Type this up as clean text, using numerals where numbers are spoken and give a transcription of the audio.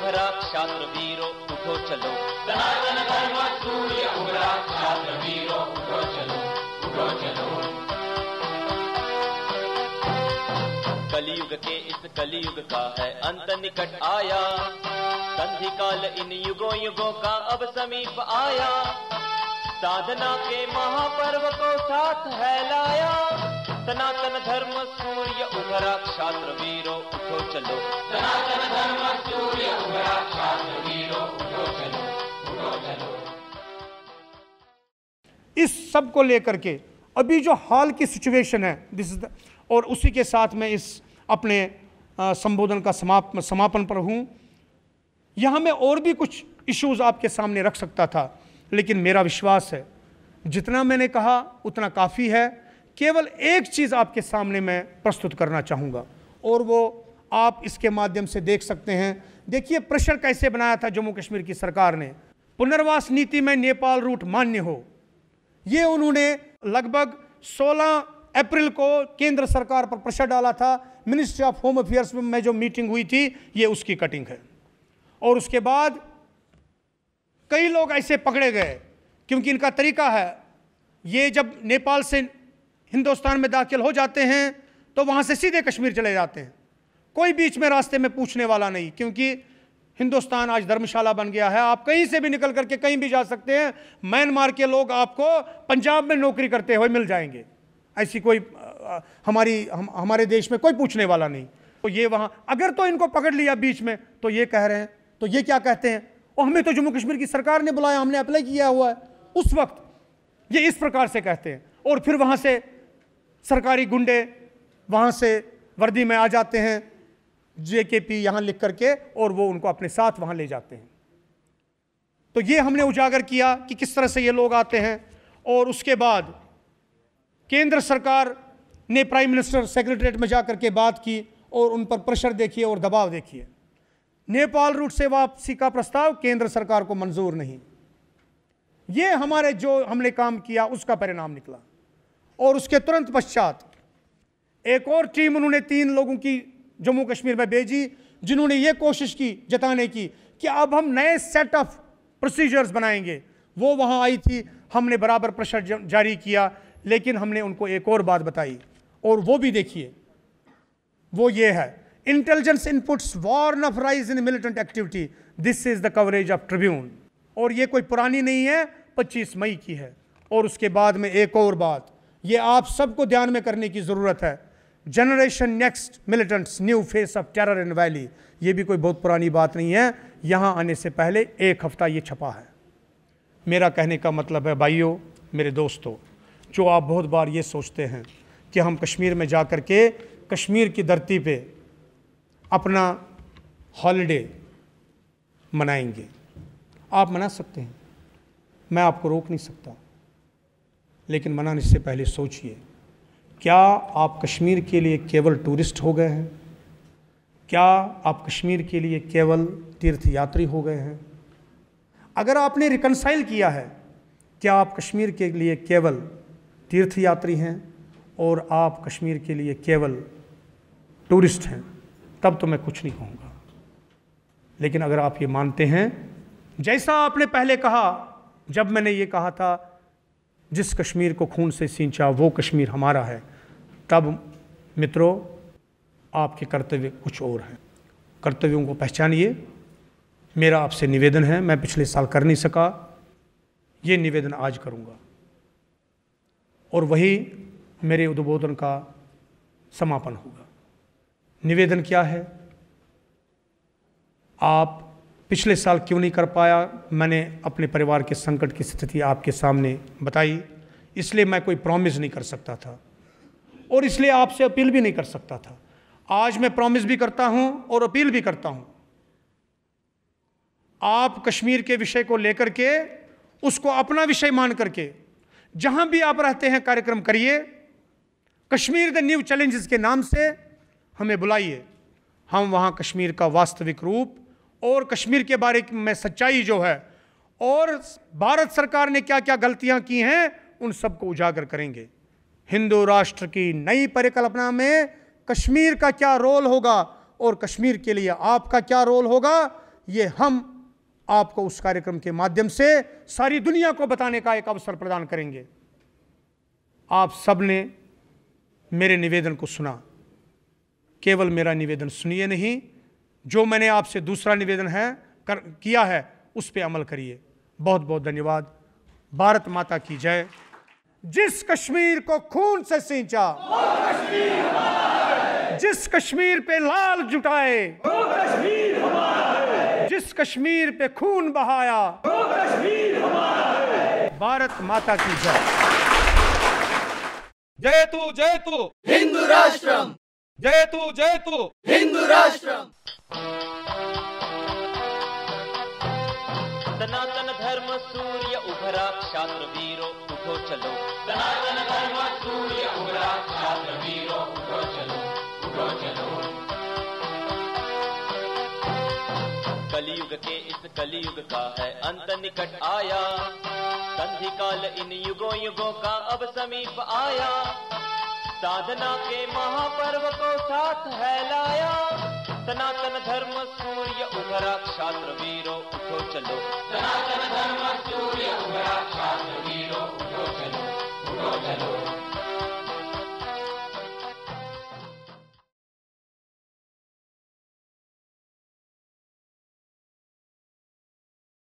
उभरा क्षात्र वीरो उठो चलो, सनातन धर्म सूर्य उभरा क्षात्र वीरो उठो चलो, उठो चलो। कलियुग के इस कलियुग का है अंत निकट आया, संधि काल इन युगों युगों का अब समीप आया, साधना के महापर्व को साथ है लाया, सनातन धर्म सूर्य उभरा क्षात्र वीरो उठो चलो, सनातन धर्म सूर्य उभरा क्षात्र वीरो उठो चलो, उठो चलो। इस सब को लेकर के अभी जो हाल की सिचुएशन है और उसी के साथ मैं इस अपने संबोधन का समापन पर हूँ। यहाँ मैं और भी कुछ इश्यूज आपके सामने रख सकता था, लेकिन मेरा विश्वास है जितना मैंने कहा उतना काफ़ी है। केवल एक चीज़ आपके सामने मैं प्रस्तुत करना चाहूँगा और वो आप इसके माध्यम से देख सकते हैं। देखिए प्रेशर कैसे बनाया था जम्मू कश्मीर की सरकार ने, पुनर्वास नीति में नेपाल रूट मान्य हो, ये उन्होंने लगभग 16 अप्रैल को केंद्र सरकार पर प्रेशर डाला था। मिनिस्ट्री ऑफ होम अफेयर्स में जो मीटिंग हुई थी ये उसकी कटिंग है। और उसके बाद कई लोग ऐसे पकड़े गए क्योंकि इनका तरीका है, ये जब नेपाल से हिंदुस्तान में दाखिल हो जाते हैं तो वहाँ से सीधे कश्मीर चले जाते हैं, कोई बीच में रास्ते में पूछने वाला नहीं, क्योंकि हिंदुस्तान आज धर्मशाला बन गया है। आप कहीं से भी निकल करके कहीं भी जा सकते हैं। म्यांमार के लोग आपको पंजाब में नौकरी करते हुए मिल जाएंगे, ऐसी कोई हमारे देश में कोई पूछने वाला नहीं। तो ये वहाँ अगर तो इनको पकड़ लिया बीच में तो ये कह रहे हैं, तो ये क्या कहते हैं, और हमें तो जम्मू कश्मीर की सरकार ने बुलाया, हमने अप्लाई किया हुआ है। उस वक्त ये इस प्रकार से कहते हैं और फिर वहाँ से सरकारी गुंडे वहाँ से वर्दी में आ जाते हैं, JKP यहाँ लिख करके, और वो उनको अपने साथ वहाँ ले जाते हैं। तो ये हमने उजागर किया कि किस तरह से ये लोग आते हैं। और उसके बाद केंद्र सरकार ने प्राइम मिनिस्टर सेक्रेटरीट में जाकर के बात की और उन पर प्रेशर देखिए और दबाव देखिए। नेपाल रूट से वापसी का प्रस्ताव केंद्र सरकार को मंजूर नहीं। ये हमारे जो हमने काम किया उसका परिणाम निकला। और उसके तुरंत पश्चात एक और टीम उन्होंने 3 लोगों की जम्मू कश्मीर में भेजी, जिन्होंने ये कोशिश की जताने की कि अब हम नए सेट ऑफ प्रोसीजर्स बनाएंगे। वो वहाँ आई थी, हमने बराबर प्रेशर जारी किया, लेकिन हमने उनको एक और बात बताई और वो भी देखिए, वो ये है, intelligence inputs warn of rise in militant activity, this is the coverage of Tribune. और ये कोई पुरानी नहीं है, 25 मई की है। और उसके बाद में एक और बात, ये आप सबको ध्यान में करने की ज़रूरत है, generation next militants new face of terror in valley, ये भी कोई बहुत पुरानी बात नहीं है, यहाँ आने से पहले 1 हफ्ता ये छपा है। मेरा कहने का मतलब है भाइयों, मेरे दोस्तों, जो आप बहुत बार ये सोचते हैं कि हम कश्मीर में जा कर के कश्मीर की धरती पे अपना हॉलिडे मनाएंगे, आप मना सकते हैं, मैं आपको रोक नहीं सकता, लेकिन मनाने से पहले सोचिए, क्या आप कश्मीर के लिए केवल टूरिस्ट हो गए हैं? क्या आप कश्मीर के लिए केवल तीर्थयात्री हो गए हैं? अगर आपने रिकंसाइल किया है, क्या आप कश्मीर के लिए केवल तीर्थयात्री हैं और आप कश्मीर के लिए केवल टूरिस्ट हैं, तब तो मैं कुछ नहीं कहूँगा। लेकिन अगर आप ये मानते हैं, जैसा आपने पहले कहा, जब मैंने ये कहा था जिस कश्मीर को खून से सींचा वो कश्मीर हमारा है, तब मित्रों आपके कर्तव्य कुछ और हैं। कर्तव्यों को पहचानिए। मेरा आपसे निवेदन है, मैं पिछले साल कर नहीं सका, ये निवेदन आज करूँगा और वही मेरे उद्बोधन का समापन होगा। निवेदन क्या है? आप पिछले साल क्यों नहीं कर पाया, मैंने अपने परिवार के संकट की स्थिति आपके सामने बताई, इसलिए मैं कोई प्रॉमिस नहीं कर सकता था और इसलिए आपसे अपील भी नहीं कर सकता था। आज मैं प्रॉमिस भी करता हूं और अपील भी करता हूं। आप कश्मीर के विषय को लेकर के उसको अपना विषय मान करके जहां भी आप रहते हैं कार्यक्रम करिए। कश्मीर द न्यू चैलेंजेस के नाम से हमें बुलाइए। हम वहां कश्मीर का वास्तविक रूप और कश्मीर के बारे में सच्चाई जो है और भारत सरकार ने क्या क्या गलतियां की हैं उन सबको उजागर करेंगे। हिंदू राष्ट्र की नई परिकल्पना में कश्मीर का क्या रोल होगा और कश्मीर के लिए आपका क्या रोल होगा, ये हम आपको उस कार्यक्रम के माध्यम से सारी दुनिया को बताने का एक अवसर प्रदान करेंगे। आप सब ने मेरे निवेदन को सुना, केवल मेरा निवेदन सुनिए नहीं, जो मैंने आपसे दूसरा निवेदन किया है उस पर अमल करिए। बहुत बहुत धन्यवाद। भारत माता की जय। जिस कश्मीर को खून से सींचा, जिस कश्मीर पे लाल जुटाए, जिस कश्मीर पे खून बहाया, भारत माता की जय। जय तू हिंदू राष्ट्रम, जय तू हिंदू राष्ट्रम। सनातन धर्म सूर्य उभरा, क्षात्र वीरो उठो चलो। सनातन धर्म सूर्य उभरा, छात्र वीरो उठो चलो, उठो चलो। कलयुग के इस कलयुग का है अंत निकट आया, संधि काल इन युगों युगों का अब समीप आया। साधना के महापर्व को साथ है लाया, सनातन धर्म सूर्य उभरा, क्षात्र वीरो उठो चलो। सनातन धर्म सूर्य